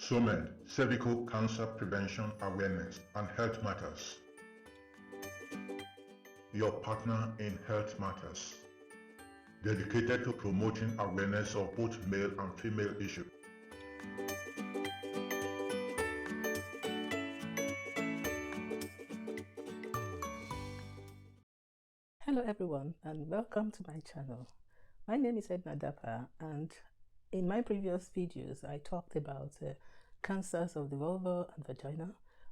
SOMED, Cervical Cancer Prevention Awareness and Health Matters. Your partner in health matters. Dedicated to promoting awareness of both male and female issues. Hello everyone and welcome to my channel. My name is 𝐦𝐤𝐤𝐿, and in my previous videos I talked about cancers of the vulva and vagina,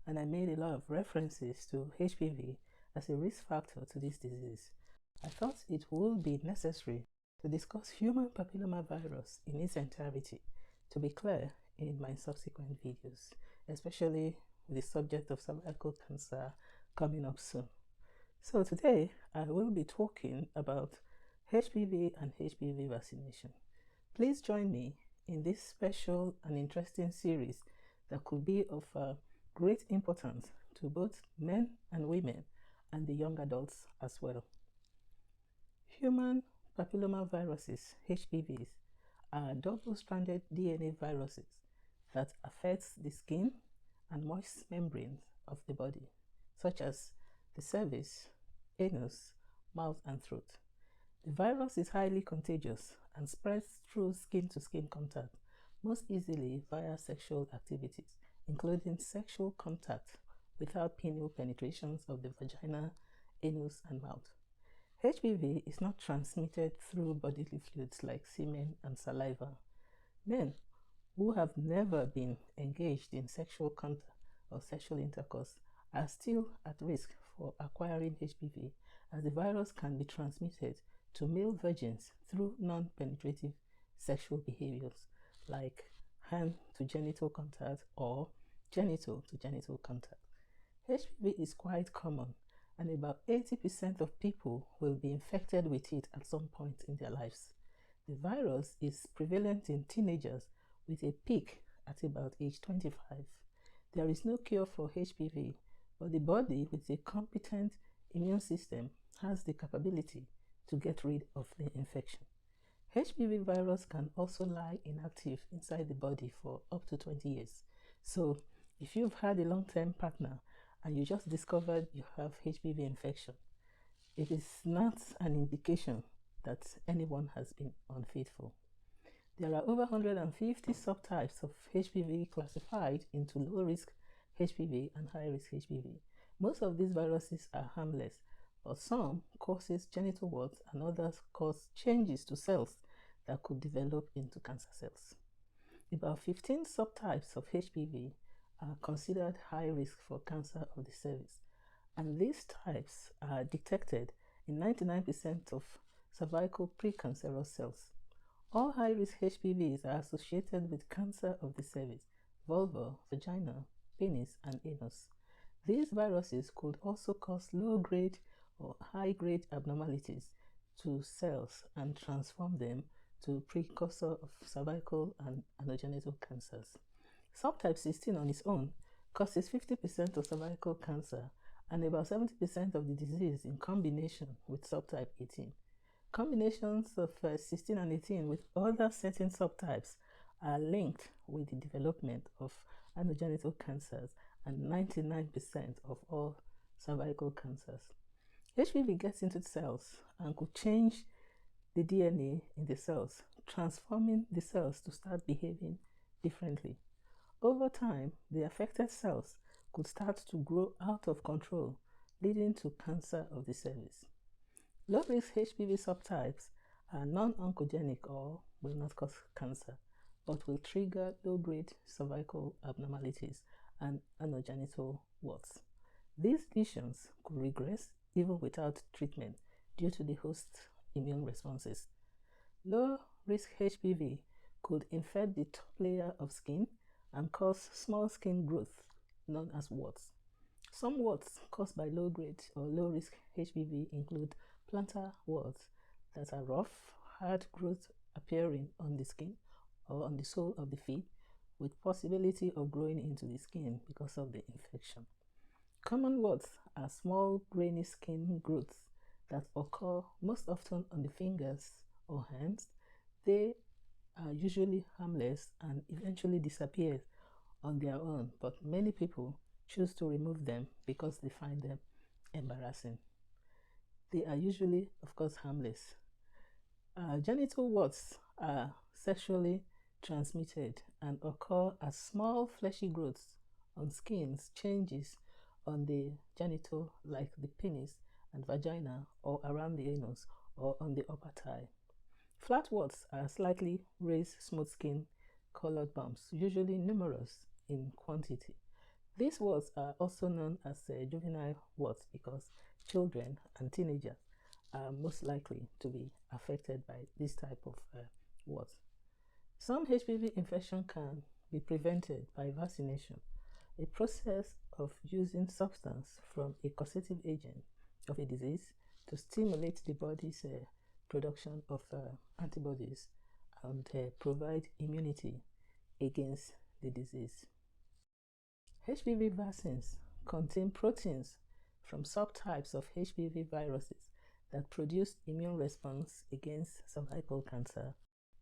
and I made a lot of references to HPV as a risk factor to this disease. I thought it would be necessary to discuss human papillomavirus in its entirety, to be clear, in my subsequent videos, especially with the subject of cervical cancer coming up soon. So today I will be talking about HPV and HPV vaccination. Please join me in this special and interesting series that could be of great importance to both men and women and the young adults as well. Human papillomaviruses, HPVs, are double-stranded DNA viruses that affect the skin and moist membranes of the body, such as the cervix, anus, mouth, and throat. The virus is highly contagious and spreads through skin-to-skin contact, most easily via sexual activities, including sexual contact without penile penetrations of the vagina, anus, and mouth. HPV is not transmitted through bodily fluids like semen and saliva. Men who have never been engaged in sexual contact or sexual intercourse are still at risk for acquiring HPV, as the virus can be transmitted to male virgins through non-penetrative sexual behaviors like hand-to-genital contact or genital-to-genital contact. HPV is quite common, and about 80% of people will be infected with it at some point in their lives. The virus is prevalent in teenagers with a peak at about age 25. There is no cure for HPV, but the body with a competent immune system has the capability to get rid of the infection. HPV virus can also lie inactive inside the body for up to 20 years. So if you've had a long-term partner and you just discovered you have HPV infection, it is not an indication that anyone has been unfaithful. There are over 150 subtypes of HPV classified into low-risk HPV and high-risk HPV. Most of these viruses are harmless, but some causes genital warts and others cause changes to cells that could develop into cancer cells. About 15 subtypes of HPV are considered high risk for cancer of the cervix, and these types are detected in 99% of cervical precancerous cells. All high-risk HPVs are associated with cancer of the cervix, vulva, vagina, penis, and anus. These viruses could also cause low-grade or high-grade abnormalities to cells and transform them to precursor of cervical and anogenital cancers. Subtype 16 on its own causes 50% of cervical cancer and about 70% of the disease in combination with subtype 18. Combinations of 16 and 18 with other certain subtypes are linked with the development of anogenital cancers and 99% of all cervical cancers. HPV gets into cells and could change the DNA in the cells, transforming the cells to start behaving differently. Over time, the affected cells could start to grow out of control, leading to cancer of the cervix. Low-risk HPV subtypes are non-oncogenic or will not cause cancer, but will trigger low-grade cervical abnormalities and anogenital warts. These lesions could regress even without treatment due to the host immune responses. Low-risk HPV could infect the top layer of skin and cause small skin growth, known as warts. Some warts caused by low-grade or low-risk HPV include plantar warts that are rough, hard growth appearing on the skin or on the sole of the feet, with possibility of growing into the skin because of the infection. Common warts are small grainy skin growths that occur most often on the fingers or hands. They are usually harmless and eventually disappear on their own, but many people choose to remove them because they find them embarrassing. They are usually, of course, harmless. Genital warts are sexually transmitted and occur as small fleshy growths on skins, changes on the genital like the penis and vagina, or around the anus or on the upper thigh. Flat warts are slightly raised smooth skin colored bumps, usually numerous in quantity. These warts are also known as juvenile warts because children and teenagers are most likely to be affected by this type of warts. Some HPV infection can be prevented by vaccination, a process of using substance from a causative agent of a disease to stimulate the body's production of antibodies and provide immunity against the disease. HPV vaccines contain proteins from subtypes of HPV viruses that produce immune response against cervical cancer,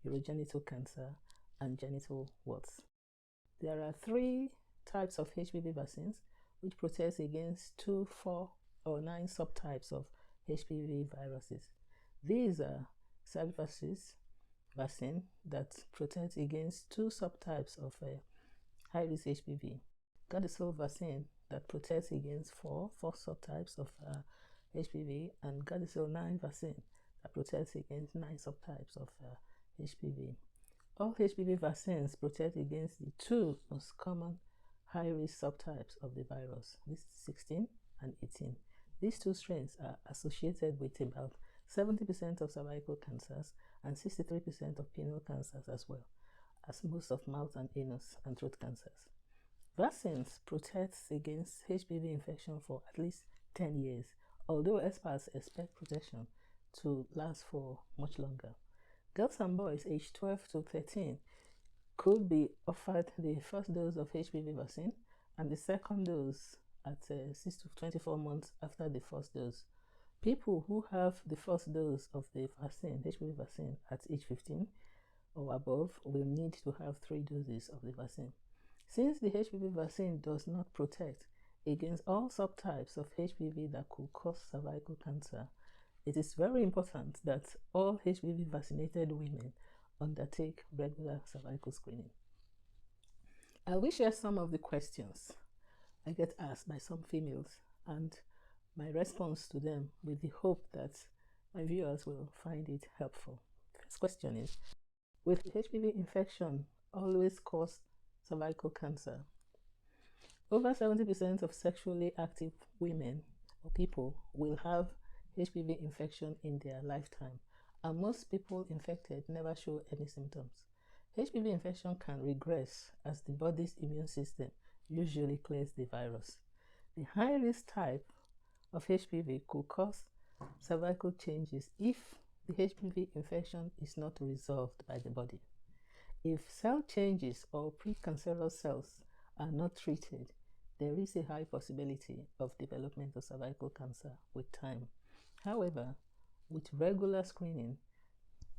urogenital cancer, and genital warts. There are 3 types of HPV vaccines which protect against 2, 4, or 9 subtypes of HPV viruses. These are cervivaxis vaccine that protects against 2 subtypes of high-risk HPV, Gardasil vaccine that protects against 4 subtypes of HPV, and Gardasil 9 vaccine that protects against 9 subtypes of HPV. All HPV vaccines protect against the 2 most common high-risk subtypes of the virus, this is 16 and 18. These 2 strains are associated with about 70% of cervical cancers and 63% of penile cancers, as well as most of mouth and anus and throat cancers. Vaccines protect against HPV infection for at least 10 years, although experts expect protection to last for much longer. Girls and boys aged 12 to 13 could be offered the first dose of HPV vaccine and the second dose at 6 to 24 months after the first dose. People who have the first dose of the vaccine, HPV vaccine, at age 15 or above will need to have 3 doses of the vaccine. Since the HPV vaccine does not protect against all subtypes of HPV that could cause cervical cancer, it is very important that all HPV vaccinated women undertake regular cervical screening. I will share some of the questions I get asked by some females and my response to them with the hope that my viewers will find it helpful. First question is, will HPV infection always cause cervical cancer? Over 70% of sexually active women or people will have HPV infection in their lifetime, and most people infected never show any symptoms. HPV infection can regress as the body's immune system usually clears the virus. The high-risk type of HPV could cause cervical changes if the HPV infection is not resolved by the body. If cell changes or precancerous cells are not treated, there is a high possibility of development of cervical cancer with time. However, with regular screening,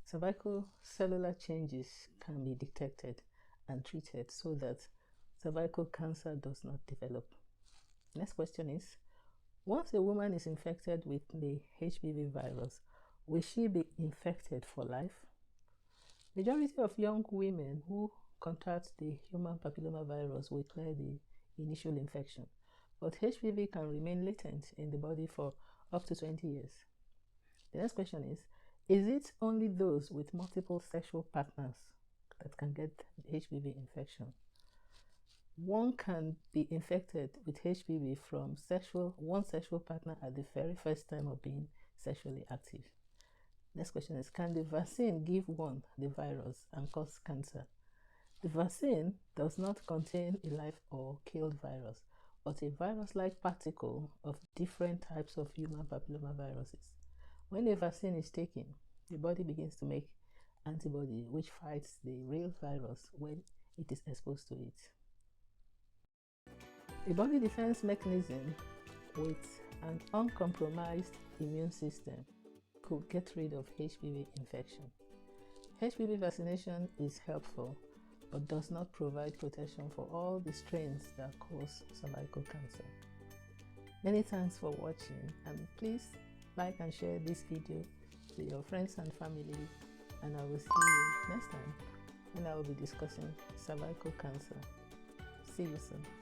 cervical cellular changes can be detected and treated so that cervical cancer does not develop. Next question is, once a woman is infected with the HPV virus, will she be infected for life? Majority of young women who contract the human papillomavirus will clear the initial infection, but HPV can remain latent in the body for up to 20 years. The next question is it only those with multiple sexual partners that can get the HPV infection? One can be infected with HPV from one sexual partner at the very first time of being sexually active. Next question is, can the vaccine give one the virus and cause cancer? The vaccine does not contain a live or killed virus, but a virus-like particle of different types of human papillomaviruses. When a vaccine is taken, the body begins to make antibody which fights the real virus when it is exposed to it. A body defense mechanism with an uncompromised immune system could get rid of HPV infection. HPV vaccination is helpful, but does not provide protection for all the strains that cause cervical cancer. Many thanks for watching, and please like and share this video to your friends and family, and I will see you next time when I will be discussing cervical cancer. See you soon.